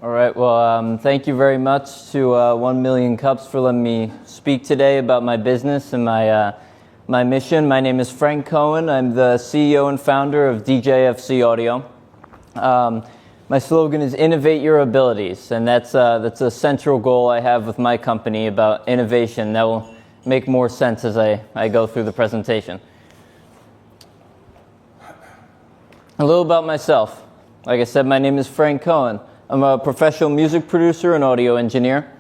All right, well, thank you very much to 1 Million Cups for letting me speak today about my business and my mission. My name is Frank Cohen. I'm the CEO and founder of DJFC Audio. My slogan is Innovate Your Abilities, and that's a central goal I have with my company about innovation. That will make more sense as I go through the presentation. A little about myself. Like I said, my name is Frank Cohen. I'm a professional music producer and audio engineer.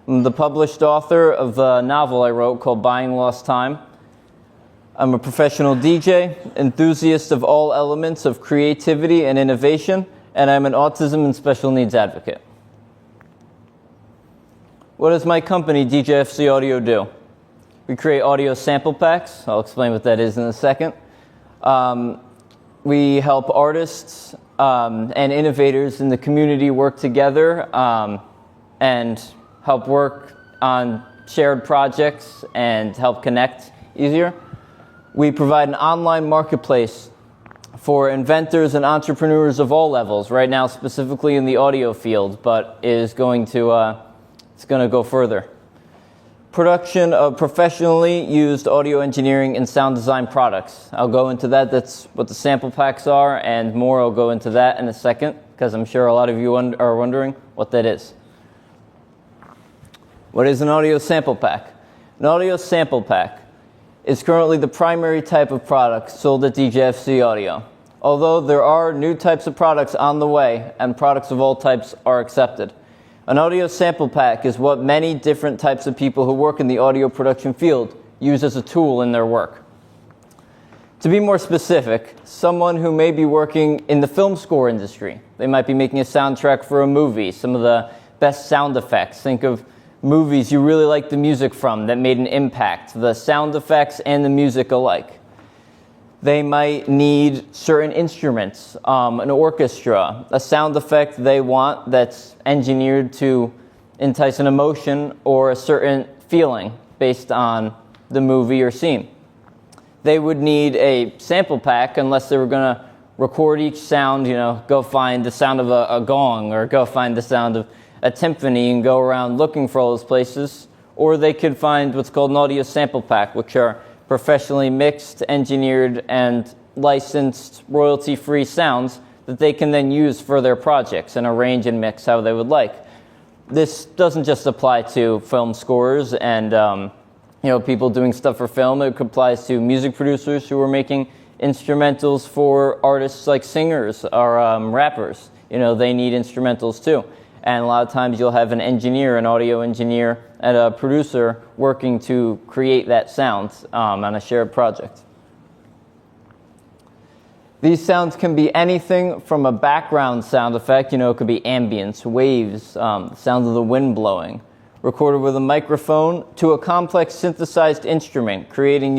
I'm the published author of a novel I wrote called Buying Lost Time. I'm a professional DJ, enthusiast of all elements of creativity and innovation, and I'm an autism and special needs advocate. What does my company, DJFC Audio, do? We create audio sample packs. I'll explain what that is in a second. We help artists and innovators in the community work together and help work on shared projects and help connect easier. We provide an online marketplace for inventors and entrepreneurs of all levels, right now specifically in the audio field, but is going to it's going to go further. Production of professionally used audio engineering and sound design products. I'll go into that. That's what the sample packs are, and more. I'll go into that in a second, because I'm sure a lot of you are wondering what that is. What is an audio sample pack? An audio sample pack is currently the primary type of product sold at DJFC Audio. Although there are new types of products on the way, and products of all types are accepted. An audio sample pack is what many different types of people who work in the audio production field use as a tool in their work. To be more specific, someone who may be working in the film score industry, they might be making a soundtrack for a movie, some of the best sound effects. Think of movies you really like the music from that made an impact, the sound effects and the music alike. They might need certain instruments, an orchestra, a sound effect they want that's engineered to entice an emotion or a certain feeling based on the movie or scene. They would need a sample pack unless they were going to record each sound, go find the sound of a gong or go find the sound of a timpani and go around looking for all those places. Or they could find what's called an audio sample pack, which are professionally mixed, engineered, and licensed royalty-free sounds that they can then use for their projects and arrange and mix how they would like. This doesn't just apply to film scorers and people doing stuff for film. It applies to music producers who are making instrumentals for artists like singers or rappers. They need instrumentals too. And a lot of times you'll have an engineer, an audio engineer, and a producer working to create that sound on a shared project. These sounds can be anything from a background sound effect, it could be ambience, waves, sound of the wind blowing, recorded with a microphone, to a complex synthesized instrument created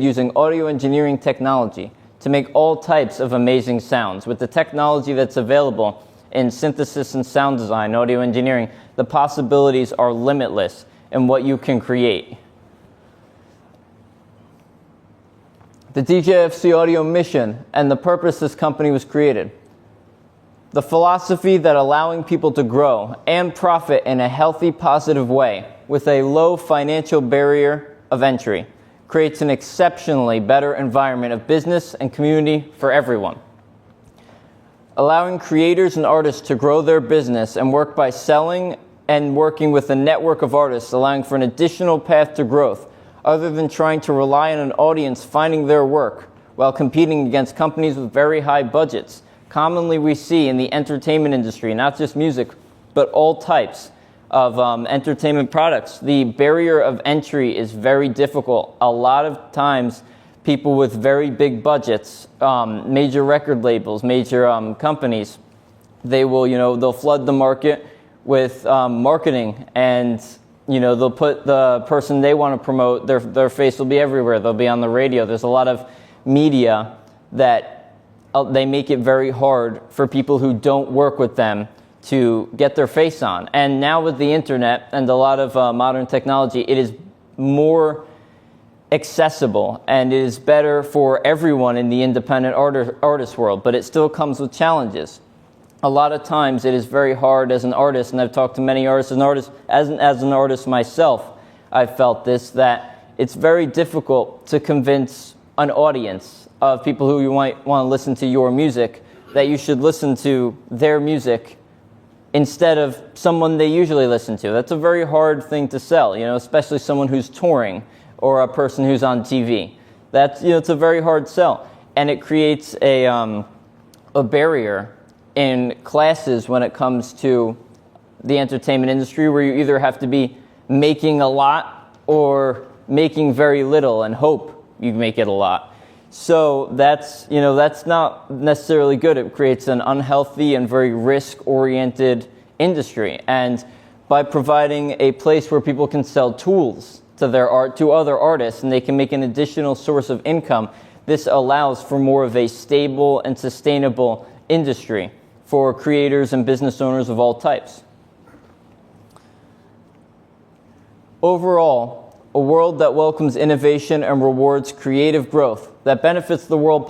using audio engineering technology to make all types of amazing sounds. With the technology that's available in synthesis and sound design, audio engineering, the possibilities are limitless in what you can create. The DJFC Audio mission and the purpose this company was created. The philosophy that allowing people to grow and profit in a healthy, positive way with a low financial barrier of entry creates an exceptionally better environment of business and community for everyone. Allowing creators and artists to grow their business and work by selling and working with a network of artists, allowing for an additional path to growth, other than trying to rely on an audience finding their work while competing against companies with very high budgets. Commonly we see in the entertainment industry, not just music, but all types of entertainment products, the barrier of entry is very difficult. A lot of times people with very big budgets, major record labels, major companies, they'll flood the market with marketing, and they'll put the person they want to promote, their face will be everywhere. They'll be on the radio. There's a lot of media that they make it very hard for people who don't work with them to get their face on. And now with the internet and a lot of modern technology, it is more accessible and it is better for everyone in the independent artist world, but it still comes with challenges. a lot of times it is very hard as an artist, and I've talked to many artists, as an artist myself, I've felt this, that it's very difficult to convince an audience of people who you might want to listen to your music that you should listen to their music instead of someone they usually listen to. That's a very hard thing to sell, especially someone who's touring or a person who's on TV. That's, it's a very hard sell, and it creates a barrier in classes when it comes to the entertainment industry, where you either have to be making a lot or making very little and hope you make it a lot. So that's not necessarily good. It creates an unhealthy and very risk-oriented industry. And by providing a place where people can sell tools to their art to other artists, and they can make an additional source of income, this allows for more of a stable and sustainable industry for creators and business owners of all types. Overall, a world that welcomes innovation and rewards creative growth that benefits the world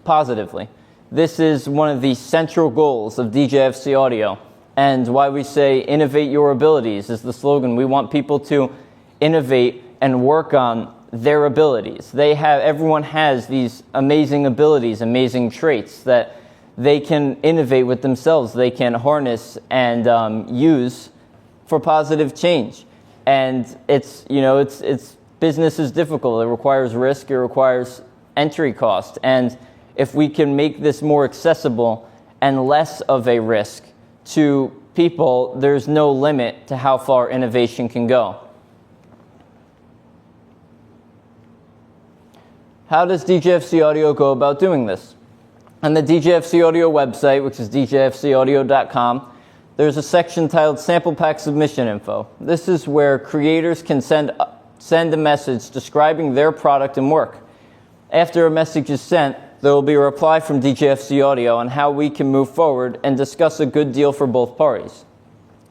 positively. This is one of the central goals of DJFC Audio, and why we say innovate your abilities is the slogan. We want people to innovate and work on their abilities. Everyone has these amazing abilities, amazing traits that they can innovate with themselves, they can harness and use for positive change. And it's business is difficult. It requires risk. It requires entry cost. And if we can make this more accessible and less of a risk to people, there's no limit to how far innovation can go. How does DJFC Audio go about doing this? On the DJFC Audio website, which is djfcaudio.com, there's a section titled Sample Pack Submission Info. This is where creators can send a message describing their product and work. After a message is sent, there will be a reply from DJFC Audio on how we can move forward and discuss a good deal for both parties.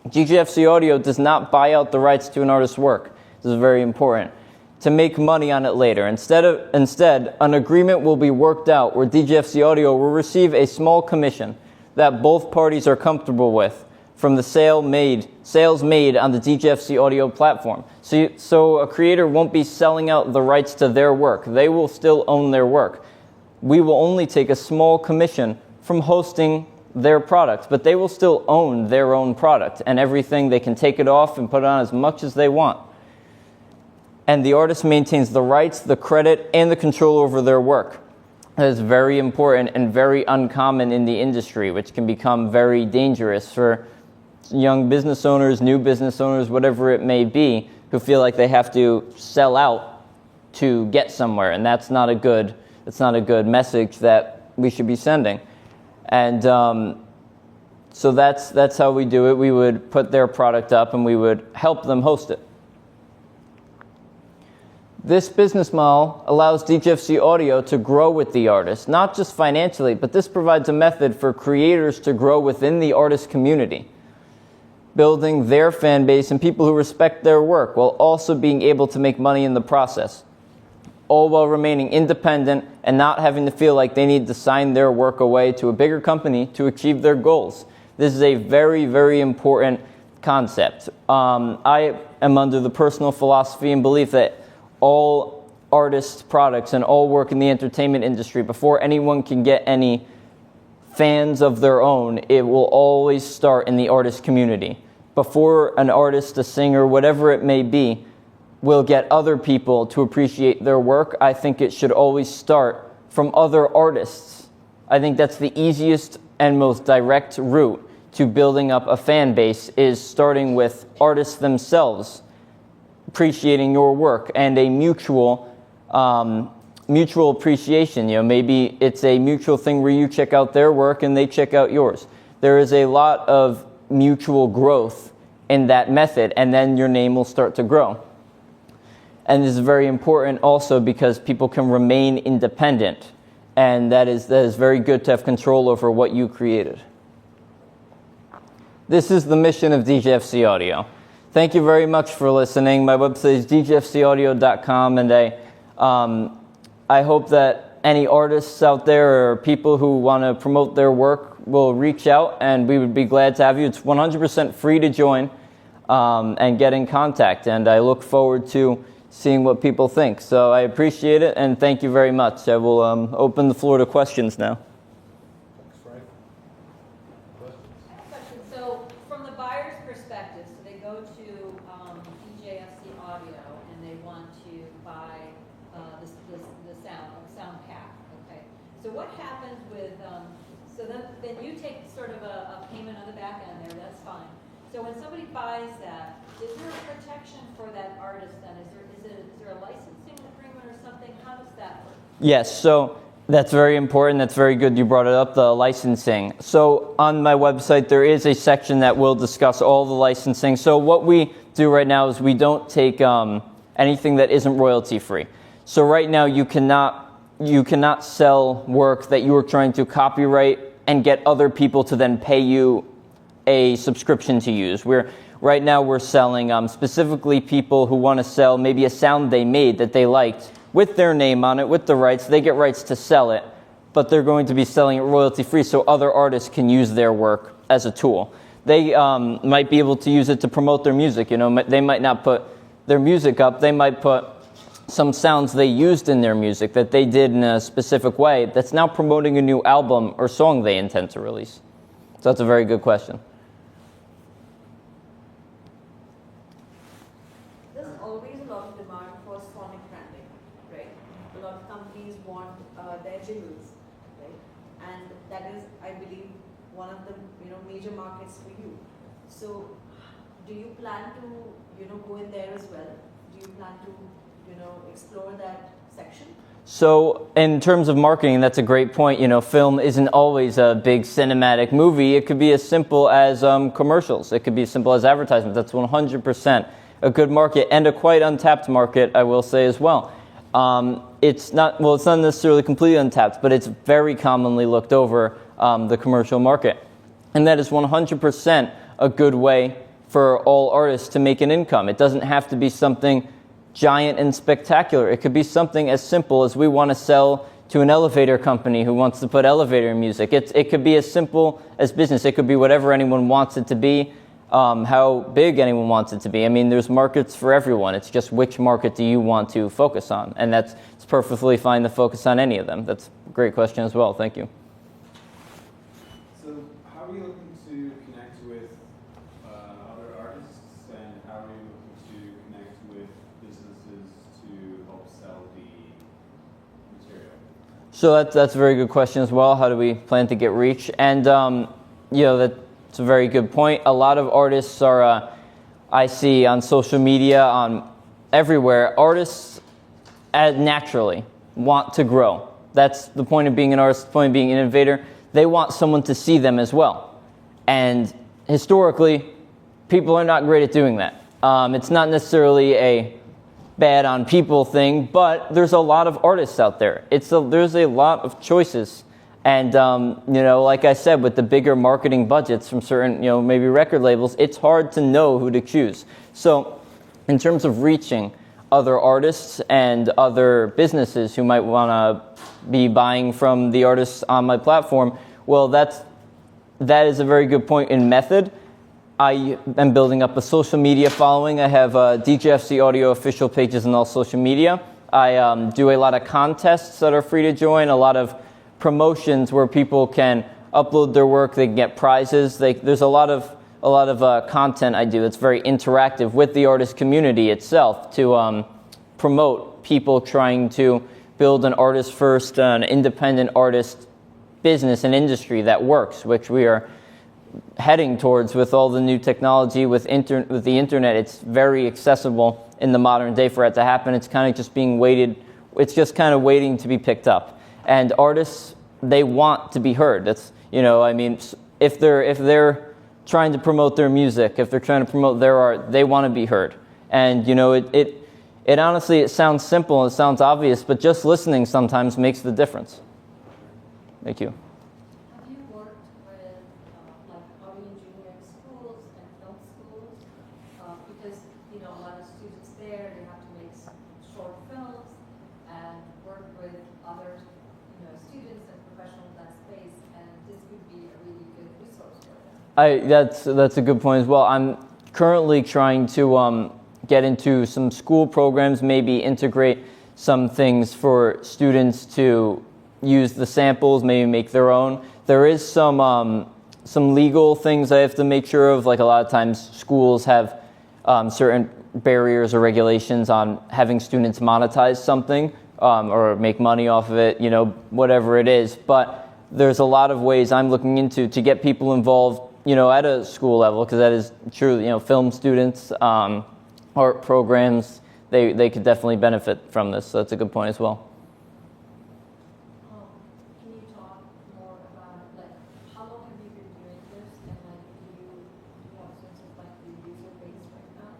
DJFC Audio does not buy out the rights to an artist's work. This is very important. To make money on it later. Instead, an agreement will be worked out where DJFC Audio will receive a small commission that both parties are comfortable with from the sales made on the DJFC Audio platform. So a creator won't be selling out the rights to their work. They will still own their work. We will only take a small commission from hosting their product, but they will still own their own product and everything. They can take it off and put it on as much as they want. And the artist maintains the rights, the credit, and the control over their work. That is very important and very uncommon in the industry, which can become very dangerous for young business owners, new business owners, whatever it may be, who feel like they have to sell out to get somewhere, and that's not a good message that we should be sending. And so that's how we do it. We would put their product up, and we would help them host it. This business model allows DJFC Audio to grow with the artist, not just financially, but this provides a method for creators to grow within the artist community, building their fan base and people who respect their work, while also being able to make money in the process, all while remaining independent and not having to feel like they need to sign their work away to a bigger company to achieve their goals. This is a very, very important concept. I am under the personal philosophy and belief that all artists' products and all work in the entertainment industry, before anyone can get any fans of their own, it will always start in the artist community. Before an artist, a singer, whatever it may be, will get other people to appreciate their work, I think it should always start from other artists. I think that's the easiest and most direct route to building up a fan base, is starting with artists themselves appreciating your work, and a mutual appreciation. Maybe it's a mutual thing where you check out their work and they check out yours. There is a lot of mutual growth in that method, and then your name will start to grow. And this is very important also because people can remain independent, and that is very good to have control over what you created. This is the mission of DJFC Audio. Thank you very much for listening. My website is djfcaudio.com, and I hope that any artists out there or people who want to promote their work will reach out, and we would be glad to have you. It's 100% free to join and get in contact, and I look forward to seeing what people think. So I appreciate it, and thank you very much. I will open the floor to questions now. Thanks, Frank. Questions? I have a question. So from the buyer's perspective, so they go to DJFC Audio and they want to buy the sound pack. Okay. So what happens with so then you take sort of a payment on the back end there. That's fine. So when somebody buys that, is there a protection for that artist then? Is there a licensing agreement or something? How does that work? Yes, so that's very important. That's very good you brought it up, the licensing. So on my website, there is a section that will discuss all the licensing. So what we do right now is we don't take anything that isn't royalty free. So right now you cannot sell work that you are trying to copyright and get other people to then pay you a subscription to use. Right now we're selling specifically people who want to sell maybe a sound they made that they liked with their name on it, with the rights. They get rights to sell it, but they're going to be selling it royalty free so other artists can use their work as a tool. They might be able to use it to promote their music. You know, they might not put their music up. They might put some sounds they used in their music that they did in a specific way that's now promoting a new album or song they intend to release. So that's a very good question. There's always a lot of demand for sonic branding, right? A lot of companies want their jingles, right? And that is, I believe, one of the major markets for you. So, do you plan to go in there as well? Do you plan to explore that section? So in terms of marketing, that's a great point. You know, film isn't always a big cinematic movie. It could be as simple as commercials. It could be as simple as advertisements. That's 100% a good market and a quite untapped market, I will say as well. It's not necessarily completely untapped, but it's very commonly looked over, the commercial market. And that is 100% a good way for all artists to make an income. It doesn't have to be something giant and spectacular. It could be something as simple as we want to sell to an elevator company who wants to put elevator music. It could be as simple as business. It could be whatever anyone wants it to be, how big anyone wants it to be. I mean, there's markets for everyone. It's just which market do you want to focus on? And it's perfectly fine to focus on any of them. That's a great question as well. Thank you. So how are you looking to connect with other artists, and how are you looking to connect with businesses to help sell the material? So that's a very good question as well. How do we plan to get reach? And that's a very good point. A lot of artists are, I see on social media, on everywhere, artists naturally want to grow. That's the point of being an artist, the point of being an innovator. They want someone to see them as well. And historically, people are not great at doing that. It's not necessarily a bad on people thing, but there's a lot of artists out there. There's a lot of choices. And, like I said, with the bigger marketing budgets from certain, maybe record labels, it's hard to know who to choose. So in terms of reaching other artists and other businesses who might want to be buying from the artists on my platform, well, that is a very good point in method. I am building up a social media following. I have DJFC Audio official pages on all social media. I do a lot of contests that are free to join, a lot of promotions where people can upload their work, they can get prizes. There's a lot of content I do that's very interactive with the artist community itself to promote people trying to build an artist first, an independent artist business and industry that works, which we are heading towards with all the new technology, with the internet. It's very accessible in the modern day for it to happen. It's kind of just waiting to be picked up. And artists, they want to be heard. That's, if they're trying to promote their music, if they're trying to promote their art, they want to be heard. And, it honestly, it sounds simple, it sounds obvious, but just listening sometimes makes the difference. Thank you. Have you worked with audio engineering schools and film schools? Because a lot of students there, they have to make short films and work with other students and professionals in that space. And this would be a really good resource for them. That's a good point as well. I'm currently trying to get into some school programs, maybe integrate some things for students to use the samples, maybe make their own. There is some legal things I have to make sure of. Like a lot of times schools have certain barriers or regulations on having students monetize something or make money off of it, whatever it is. But there's a lot of ways I'm looking into to get people involved, at a school level, because that is true. Film students, art programs, they could definitely benefit from this. So that's a good point as well. Can you talk more about, like, how long have you been doing this, and, like, do you have a sense of, like, the user base right now?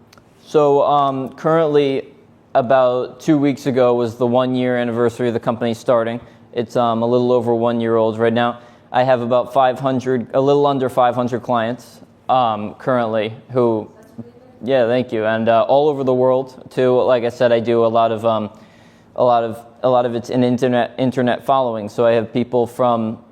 So currently, about 2 weeks ago was the 1-year anniversary of the company starting. It's a little over 1 year old right now. I have about 500, a little under 500 clients currently who. That's really good. Yeah, thank you, and all over the world too. Like I said, I do a lot of it's an internet following. So I have people from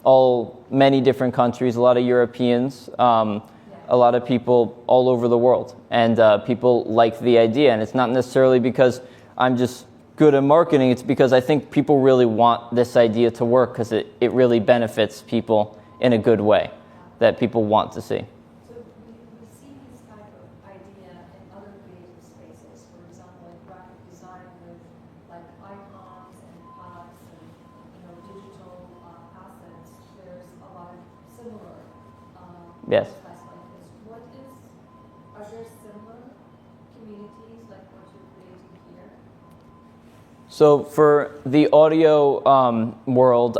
many different countries, a lot of Europeans, a lot of people all over the world, and people like the idea. And it's not necessarily because I'm just good at marketing. It's because I think people really want this idea to work, because it really benefits people in a good way that people want to see. So we see this type of idea in other creative spaces. For example, like graphic design with like icons and pods and digital assets. There's a lot of similar Yes. websites like this. Are there similar communities like what you're creating here? So for the audio world,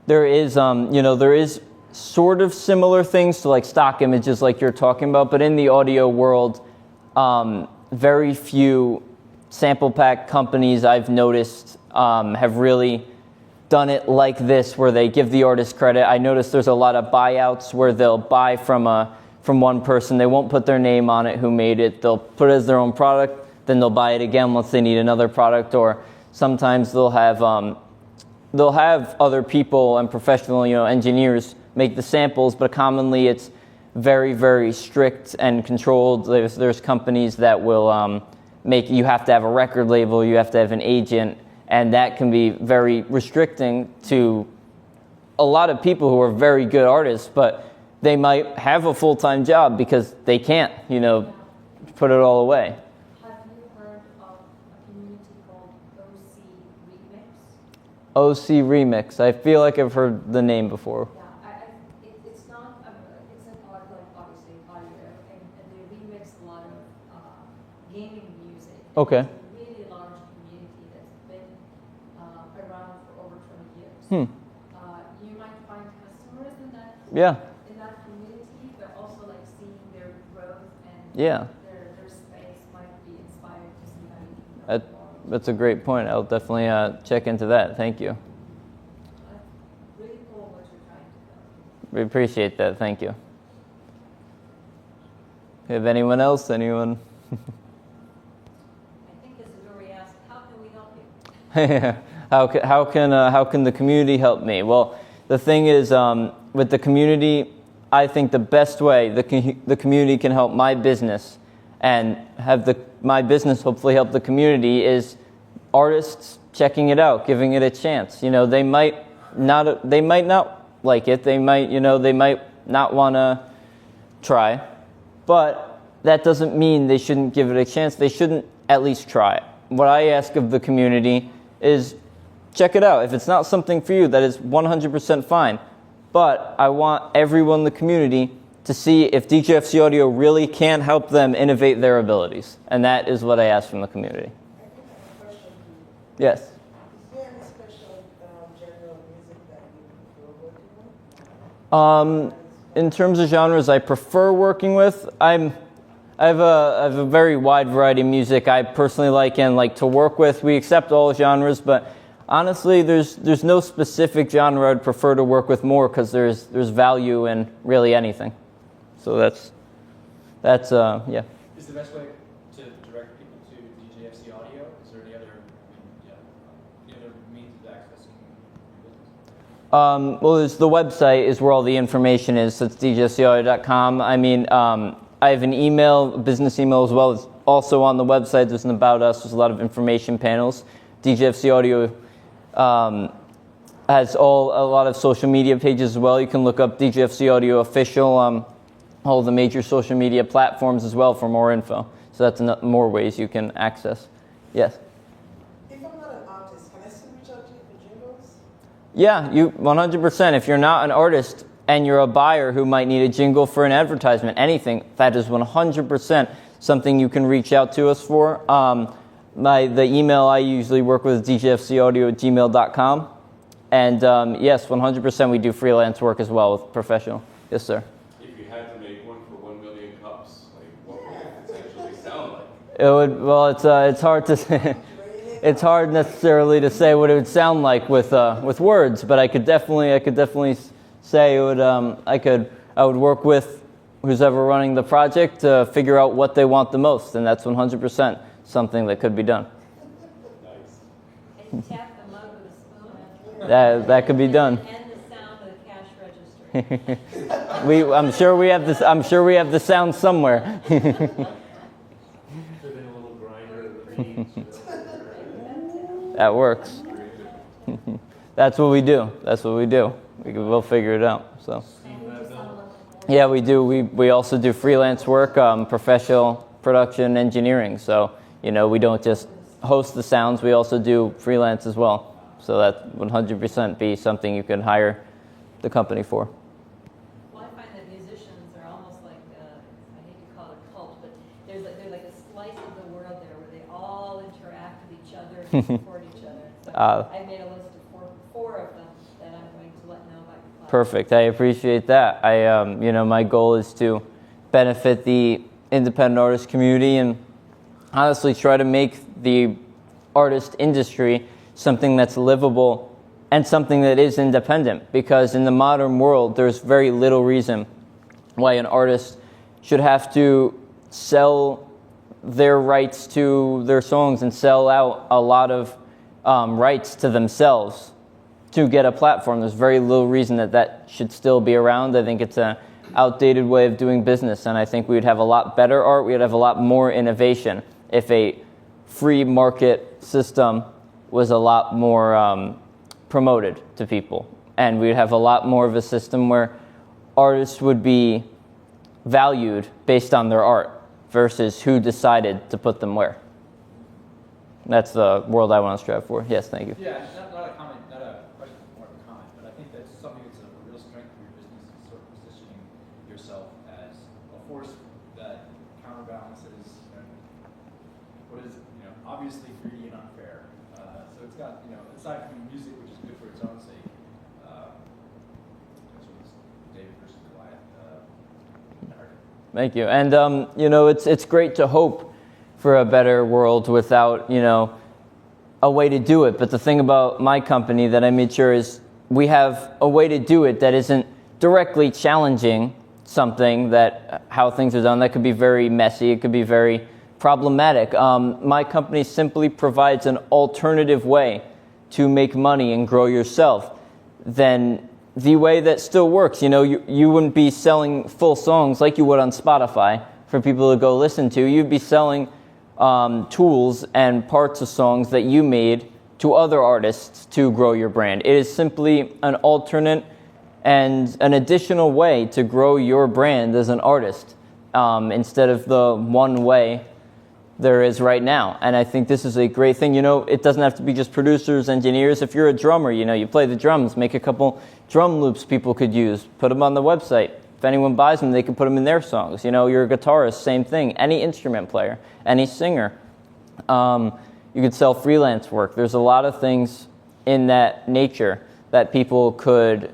there is sort of similar things to like stock images like you're talking about, but in the audio world, very few sample pack companies I've noticed have really done it like this, where they give the artist credit. I noticed there's a lot of buyouts where they'll buy from one person. They won't put their name on it, who made it. They'll put it as their own product. Then they'll buy it again once they need another product, or sometimes they'll have other people and professional engineers make the samples, but commonly it's very, very strict and controlled. There's companies that will you have to have a record label, you have to have an agent, and that can be very restricting to a lot of people who are very good artists, but they might have a full-time job because they can't put it all away. Have you heard of a community called OC Remix? OC Remix. I feel like I've heard the name before. Yeah, it's not, it's an art, like obviously audio, and they remix a lot of gaming music. Okay. It's a really large community that's been around for over 20 years. You might find customers in that community, but also like seeing their growth and their space might be inspired to see how you can grow more. That's a great point. I'll definitely check into that. Thank you. Really cool what you're trying to build. We appreciate that. Thank you. Have anyone else? Anyone? I think this is where we ask, how can we help you? How can the community help me? Well, the thing is, with the community, I think the best way the community can help my business and have my business hopefully help the community is artists checking it out, giving it a chance. They might not like it. They might not want to try, but that doesn't mean they shouldn't give it a chance. They shouldn't at least try it. What I ask of the community is check it out. If it's not something for you, that is 100% fine. But I want everyone in the community to see if DJFC Audio really can help them innovate their abilities. And that is what I ask from the community. I think I have a question for you. Yes. Is there any special genre of music that you prefer working with? In terms of genres I prefer working with, I have a very wide variety of music I personally like and like to work with. We accept all genres, but honestly, there's no specific genre I'd prefer to work with more, because there's value in really anything. So that's yeah. Is the best way to direct people to DJFC Audio? Is there any other means of accessing your business? Well, the website is where all the information is. So it's djfcaudio.com. I mean, I have an email, a business email as well. It's also on the website. There's an About Us. There's a lot of information panels. DJFC Audio has a lot of social media pages as well. You can look up DJFC Audio Official, all the major social media platforms as well for more info. So that's more ways you can access. Yes? If I'm not an artist, can I still reach out to you for jingles? Yeah, you 100%. If you're not an artist and you're a buyer who might need a jingle for an advertisement, anything, that is 100% something you can reach out to us for. The email I usually work with is djfcaudio@gmail.com. And yes, 100% we do freelance work as well with professional. Yes, sir. If you had to make one for 1 million cups, like what would it potentially sound like? It would. Well, it's hard to. It's hard necessarily to say what it would sound like with words, but I could definitely say it would. I would work with who's ever running the project to figure out what they want the most, and that's 100% something that could be done. Nice. And tap the mug with a spoon. That could be done. And the sound of the cash register. I'm sure we have this. I'm sure we have the sound somewhere. Put in a little grinder of the beans. That works. That's what we do. We'll figure it out. So. Yeah, we do. We also do freelance work, professional production engineering. So, we don't just host the sounds. We also do freelance as well. So that 100% be something you can hire the company for. Well, I find that musicians are almost like, I hate to call it a cult, but they're like a slice of the world there where they all interact with each other and support each other. So I made a list of four of them that I'm going to let know about your class. Perfect. I appreciate that. My goal is to benefit the independent artist community and honestly try to make the artist industry something that's livable and something that is independent, because in the modern world there's very little reason why an artist should have to sell their rights to their songs and sell out a lot of rights to themselves to get a platform. There's very little reason that should still be around. I think it's an outdated way of doing business, and I think we would have a lot better art, we would have a lot more innovation if a free market system was a lot more promoted to people. And we'd have a lot more of a system where artists would be valued based on their art versus who decided to put them where. That's the world I want to strive for. Yes, thank you. Yeah, not a comment, not a question, more of a comment, but I think that's something that's a real strength of your business is sort of positioning yourself as a force that counterbalances what is, obviously greedy and unfair. So it's got, aside from music, which is good for its own sake, sort of this David versus Goliath narrative. Thank you. And, it's great to hope for a better world without, a way to do it. But the thing about my company that I made sure is we have a way to do it that isn't directly challenging something that how things are done. That could be very messy. It could be very problematic. My company simply provides an alternative way to make money and grow yourself. Then the way that still works, you wouldn't be selling full songs like you would on Spotify for people to go listen to. You'd be selling tools and parts of songs that you made to other artists to grow your brand. It is simply an alternate and an additional way to grow your brand as an artist instead of the one way there is right now. And I think this is a great thing. It doesn't have to be just producers, engineers. If you're a drummer, you play the drums, make a couple drum loops people could use, put them on the website. If anyone buys them, they can put them in their songs. You're a guitarist, same thing. Any instrument player, any singer. You could sell freelance work. There's a lot of things in that nature that people could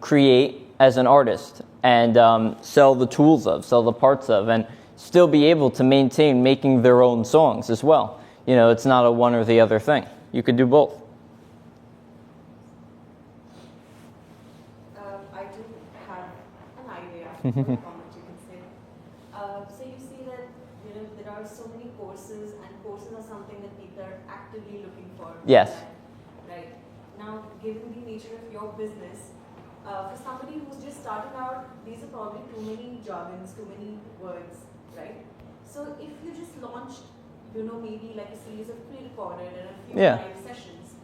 create as an artist and sell the tools of, sell the parts of, and still be able to maintain making their own songs as well. It's not a one or the other thing. You could do both. I do have an idea or a comment you can say. So you see that there are so many courses, and courses are something that people are actively looking for. Yes. Right. Now, given the nature of your business, for somebody who's just starting out, these are probably too many jargons, too many words, right? So if you just launched, maybe like a series of pre-recorded and a few Yeah. live sessions,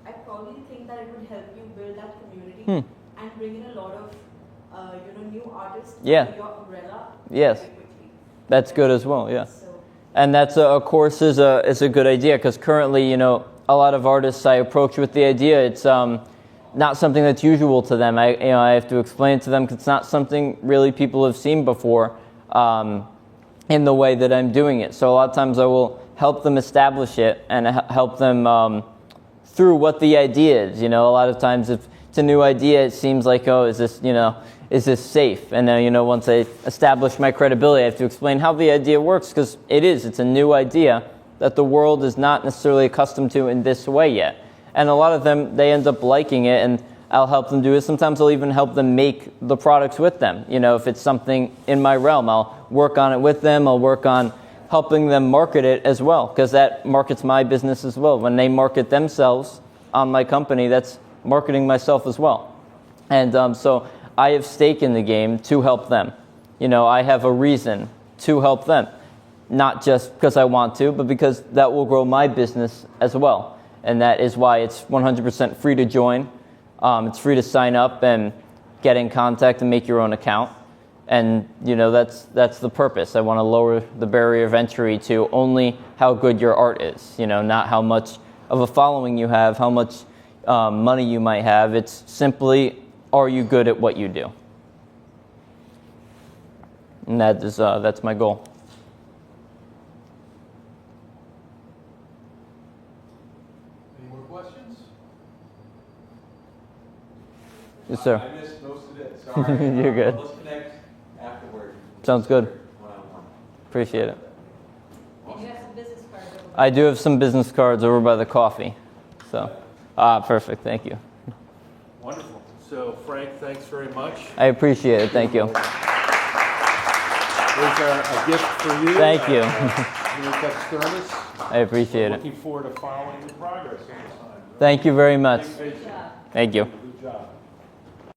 I probably think that it would help you build that community and bring in a lot of, new artists Yeah. under your umbrella Yes. very quickly. That's good as well, yeah. So, And that's, of course, is a good idea, because currently, a lot of artists I approach with the idea, it's not something that's usual to them. I have to explain it to them, because it's not something really people have seen before in the way that I'm doing it. So a lot of times I will help them establish it and help them through what the idea is. A lot of times if it's a new idea, it seems like, oh, is this safe? And then, once I establish my credibility, I have to explain how the idea works, because it's a new idea that the world is not necessarily accustomed to in this way yet. And a lot of them, they end up liking it, and I'll help them do it. Sometimes I'll even help them make the products with them. If it's something in my realm, I'll work on it with them. I'll work on helping them market it as well, because that markets my business as well. When they market themselves on my company, that's marketing myself as well. And so I have stake in the game to help them. I have a reason to help them, not just because I want to, but because that will grow my business as well. And that is why it's 100% free to join. It's free to sign up and get in contact and make your own account. And, that's the purpose. I want to lower the barrier of entry to only how good your art is, not how much of a following you have, how much money you might have. It's simply, are you good at what you do? And that's my goal. Any more questions? Yes, sir. I missed most of it, sorry. You're good. Let's connect afterward. Sounds good. One-on-one. Appreciate it. And you have some business cards over there. I do have some business cards over by the coffee. So, perfect. Thank you. Wonderful. So Frank, thanks very much. I appreciate it. Thank you. Here's a gift for you. Thank you. Haircut service. I appreciate it. Looking forward to following your progress on this time. Thank you very much. Big picture. Yeah. Thank you. Good job.